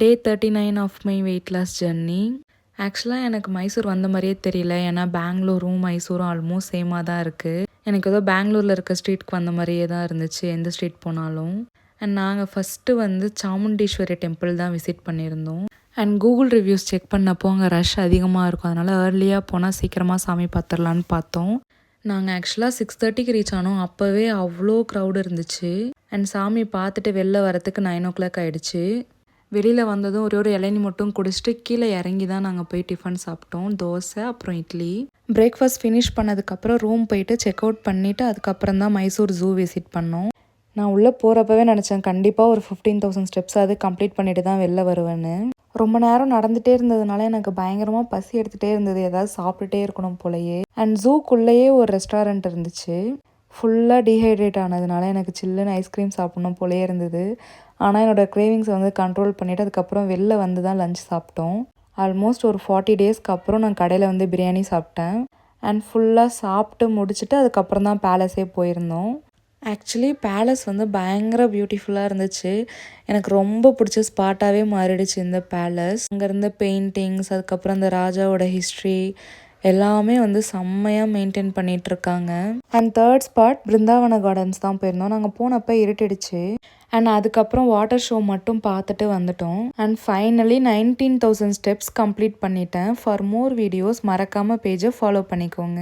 Day 39 of my weight loss journey. ஆக்சுவலாக எனக்கு மைசூர் வந்த மாதிரியே தெரியல. ஏன்னா பெங்களூரும் மைசூரும் ஆல்மோஸ்ட் சேமாக தான் இருக்குது. எனக்கு ஏதோ பெங்களூரில் இருக்க ஸ்ட்ரீட்க்கு வந்த மாதிரியே தான் இருந்துச்சு எந்த ஸ்ட்ரீட் போனாலும். அண்ட் நாங்கள் ஃபஸ்ட்டு வந்து சாமுண்டீஸ்வரி டெம்பிள் தான் விசிட் பண்ணியிருந்தோம். அண்ட் கூகுள் ரிவ்யூஸ் செக் பண்ணப்போ அங்கே ரஷ் அதிகமாக இருக்கும். அதனால் ஏர்லியாக போனால் சீக்கிரமாக சாமி பார்த்துடலான்னு பார்த்தோம். நாங்கள் ஆக்சுவலாக 6:30க்கு ரீச் ஆனோம். அப்போவே அவ்வளோ க்ரௌடு இருந்துச்சு. அண்ட் சாமி பார்த்துட்டு வெளில வரத்துக்கு 9 o'clock ஆகிடுச்சு. வெளியில் வந்ததும் ஒரு இளநீ மட்டும் குடிச்சிட்டு கீழே இறங்கி தான் நாங்கள் போய் டிஃபன் சாப்பிட்டோம். தோசை அப்புறம் இட்லி. பிரேக்ஃபாஸ்ட் ஃபினிஷ் பண்ணதுக்கப்புறம் ரூம் போயிட்டு செக் அவுட் பண்ணிவிட்டு அதுக்கப்புறம் தான் மைசூர் ஜூ விசிட் பண்ணோம். நான் உள்ளே போகிறப்பவே நினச்சேன் கண்டிப்பாக ஒரு 15,000 ஸ்டெப்ஸ் அது கம்ப்ளீட் பண்ணிட்டு தான் வெளில வருவேன்னு. ரொம்ப நேரம் நடந்துகிட்டே இருந்ததுனால எனக்கு பயங்கரமாக பசி எடுத்துகிட்டே இருந்தது. ஏதாவது சாப்பிட்டுட்டே இருக்கணும் போலயே. அண்ட் ஜூக்குள்ளேயே ஒரு ரெஸ்டாரண்ட் இருந்துச்சு. ஃபுல்லாக டீஹைட்ரேட் ஆனதுனால எனக்கு சில்லுன்னு ஐஸ்கிரீம் சாப்பிட்ணும் போலயே இருந்தது. ஆனால் என்னோடய க்ரேவிங்ஸை வந்து கண்ட்ரோல் பண்ணிவிட்டு அதுக்கப்புறம் வெளில வந்து தான் லஞ்ச் சாப்பிட்டோம். ஆல்மோஸ்ட் ஒரு 40 டேஸ்க்கு அப்புறம் நான் கடையில் வந்து பிரியாணி சாப்பிட்டேன். அண்ட் ஃபுல்லாக சாப்பிட்டு முடிச்சுட்டு அதுக்கப்புறம் தான் பேலஸே போயிருந்தோம். ஆக்சுவலி பேலஸ் வந்து பயங்கர பியூட்டிஃபுல்லாக இருந்துச்சு. எனக்கு ரொம்ப பிடிச்ச ஸ்பாட்டாகவே மாறிடுச்சு இந்த பேலஸ். அங்கே இருந்த பெயிண்டிங்ஸ், அதுக்கப்புறம் அந்த ராஜாவோட ஹிஸ்ட்ரி எல்லாமே வந்து செம்மையாக மெயின்டைன் பண்ணிகிட்ருக்காங்க. And third spot Brindavan gardens தான் போயிருந்தோம். நாங்கள் போனப்போ இருட்டிடுச்சு. அண்ட் அதுக்கப்புறம் வாட்டர் ஷோ மட்டும் பார்த்துட்டு வந்துட்டோம். அண்ட் ஃபைனலி 19,000 ஸ்டெப்ஸ் கம்ப்ளீட் பண்ணிட்டேன். ஃபார் மோர் வீடியோஸ் மறக்காமல் பேஜை ஃபாலோ பண்ணிக்கோங்க.